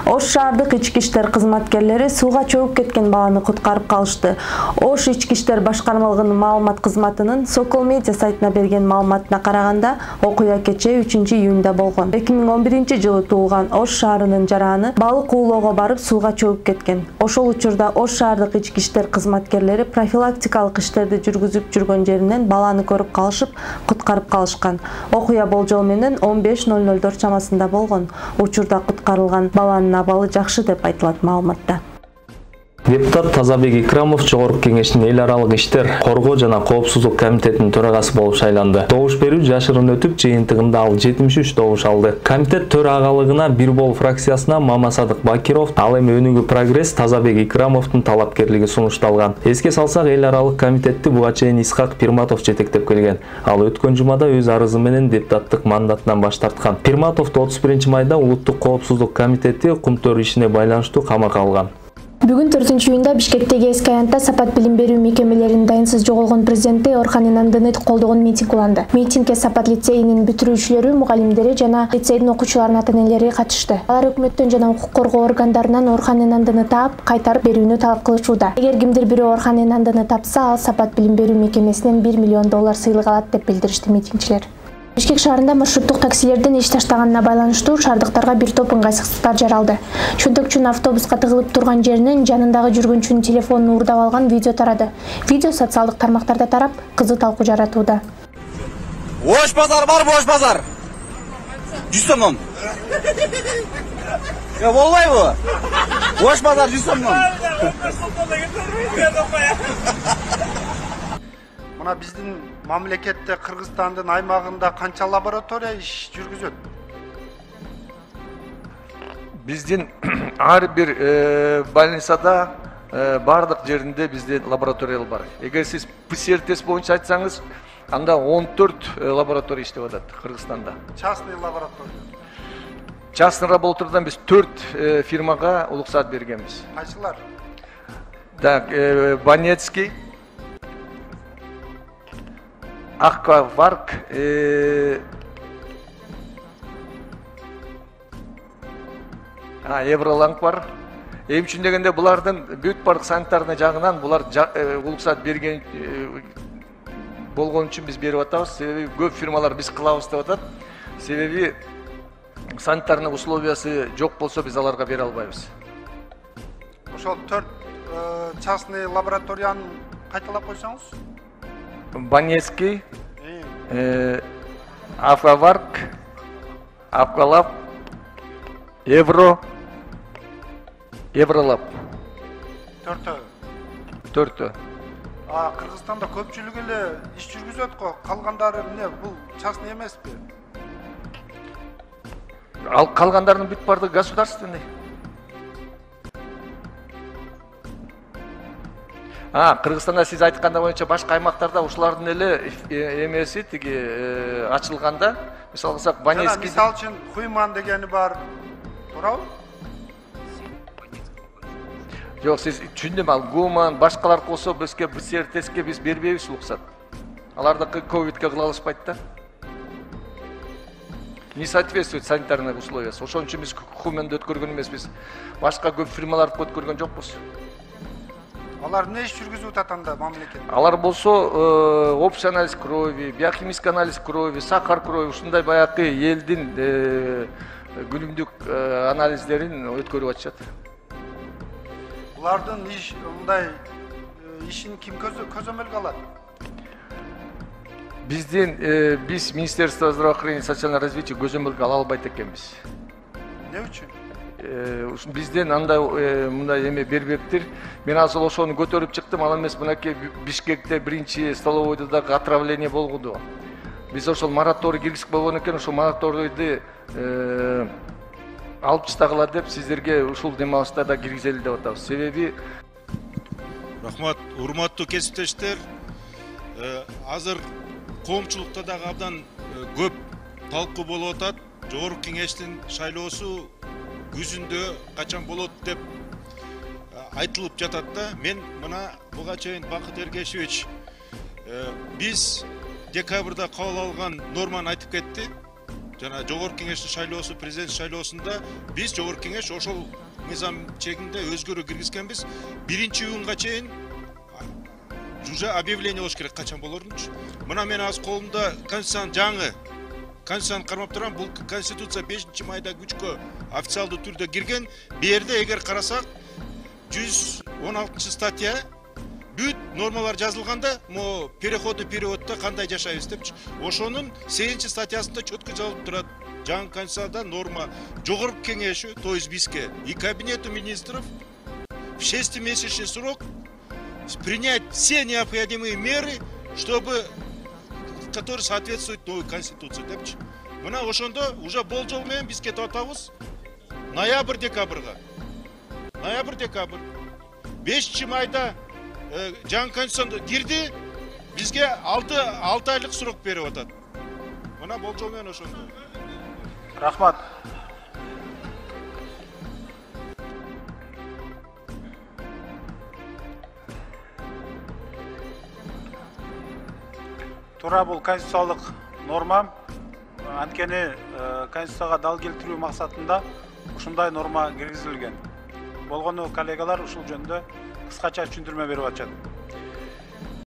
Ош шаардык ички иштер кызматкерлери сууга чөгүп кеткен баланы куткарып калышты. Ош ички иштер башкармалыгынын маалымат кызматынын Сокол медиа сайтына берген маалыматына караганда, окуя кечээ 3-июнда болгон. 2011-жылы туулган Ош шаарынын жараны балык уулоого барып сууга чөгүп кеткен. Ошол учурда Ош шаардык ички иштер кызматкерлери профилактикалык иштерди жүргүзүп жүргөн жеринен баланы көрүп калышып, куткарып калышкан. Окуя болжол менен 15:00 чамасында болгон. Учурда куткарылган баланын абалы жакшы деп айтылат маалыматта. Депутат Тазабек Икрамов Жогорку Кеңештин эл аралык иштер, коргоо жана коопсуздук комитетинин төрагасы болуп шайланды. Добуш берүү жашырын өтүп, жыйынтыгында ал 73 добуш алды. Комитет төрагалыгына Бир Бол фракциясына Мамасадык Бакиров, ал эми Өнүгүү Прогресс Тазабек Икрамовдун талапкерлиги сунушталган. Эске салсак, эл аралык комитетти буга чейин Исхак Пирматов жетектеп келген. Ал өткөн жумада өз арызы менен депутаттык мандатынан баш тарткан. Пирматовду 31 майда Улуттук коопсуздук комитети кумтөр ишине байланыштуу камакка алган. Бүгүн 4-июнда Бишкектеги эски аянтта Сапат билим берүү мекемелеринин дайынсыз жоголгон президенти Орхан Инандыны колдогон митинг уланды. Митингге Сапат лицейинин бүтүрүүчүлөрү, мугалимдери жана лицейдин окуучуларынын ата-энелери катышты. Алар өкмөттөн жана укук коргоо органдарынан Орхан Инандыны таап, кайтарып берүүнү талап кылышууда. Эгер кимдир бирөө Орхан Инандыны тапса, ал Сапат билим берүү мекемесинен $1 миллион сыйлык алат деп билдиришти митингчилер. Бишкек шаарында маршруттук таксилердин иш таштаганына байланыштуу шаардыктарга бир топ ыңгайсыздыктар жаралды. Чөнтөкчүнүн автобуска тыгылып турган жеринен жанындагы жүргүнчүнүн телефонун уурдап алган видео тарады. Видео социалдык тармактарда тарап, кызы талкуу жаратууда. Ош базар бар, Ош базар. 100 сомдон. Я болбойбу? Ош базар 100 сомдон. Мына биздин мамлекетте Кыргызстандын аймагында канча лаборатория иш жүргүзөт? Биздин ар бир больницада бардык жеринде бизде лаборатория бар. Эгер сиз ПЦР тест боюнча айтсаңыз, анда 14 лаборатория иштеп атат Кыргызстанда. Частный лаборатория. Частный лабораториядан биз 4 фирмага уруксат бергенбиз. Кайсылар? Так, Банецкий, Акваварк, Евроланг бар. Эми үчүн дегенде булардын бүт бардык санитарный жагынан булар уруксат берген болгон үчүн биз берип атабыз. Себеби көп фирмалар биз кылабыз деп атат. Себеби санитарный условиясы жок болсо биз аларга бере албайбыз. Ошол 4 частный лабораторияны кайталап койсоңуз? Банецкий, Акваварк, Аквалаб, Евролаб. 4. Кыргызстанда көпчүлүк эле иш жүргүзөт го, калгандары эмне, бул частный эмеспи? Ал калгандарынын бүт бардыгы государственный. Кыргызстанда сиз айтканда боюнча башка аймактарда ушулардын эле эмеси тиги ачылганда, мисалы кылсак Банецкий. Мисалы үчүн Хуйман дегени бар. Туурабы? Жок, сиз түшүндүм, ал Гуман, башкалар болсо бизге ПЦР тестке биз бербейбиз уруксат. Алардыкы ковидке кыла алышпайт да. Не соответствует санитарный условиясы. Ошон үчүн биз Хуменди өткөргөн эмеспиз. Башка көп фирмаларды өткөргөн жокпуз. Алар эмне иш жүргүзүп атат анда мамлекет? Алар болсо общий анализ крови, биохимический анализ крови, сахар крови, ушундай баягы элдин күнүмдүк анализдерин өткөрүп атышат. Булардын мындай ишин ким көзөмөлгө алат? Биз Министерство здравоохранения и социального развития көзөмөлгө ала албайт экенбиз. Эмне үчүн? Бизден андай мындай эме бербептир. Мен азыр ошону көтөрүп чыктым, ал эмес мынакей Бишкекте биринчи столовойдо дагы отравление болгоду. Биз ошол мораторий киргизип болгон экен, ошол мораторийди алып таштагыла деп сиздерге ушул демалыштарда киргизели деп атабыз. Себеби рахмат, урматтуу кесиптештер. Азыр коомчулукта дагы абдан көп талкуу болуп атат. Жогорку Кеңештин шайлоосу күзүндө качан болот деп айтылып жатат да. Мен мына буга чейин Бакыт Эргешевич биз декабрда кабыл алган норманы айтып кетти. жана жогорку кеңештин шайлоосу, президент шайлоосунда биз жогорку кеңеш ошол мыйзам чегинде өзгөрүү киргизгенбиз. Биринчи июнга чейин уже объявление болуш керек качан болорунчу. Мына мен азыр колумда конституциянын жаңы конституцияны кармап турам. Бул конституция 5-майда күчкө официалдуу түрдө кирген. Бу жерде эгер карасак 116 статья бүт нормалар жазылганда, мо переходный периодда кандай жашайбыз депчи. Ошонун 8 статьясында чөткө жазылып турат. Жаңы конституцияда норма жогорку кеңеши, то есть бизге и кабинету министров в 6-месячный срок принять все необходимые меры, чтобы которые соответствуют новой конституции депчи. Мына ошондо уже болжол менен биз кетип атабыз ноябрь-декабрга. Ноябрь-декабрь. 5-майда жаңы конституцияга кирди, бизге 6 айлык срок берип атат. Мына болжол менен ошондо. Рахмат. Туура, бул конституциялык норма. Анткени конституцияга дал келтирүү максатында ушундай норма киргизилген. Болгону коллегалар ушул жөнүндө кыскача түшүндүрмө берип атышат.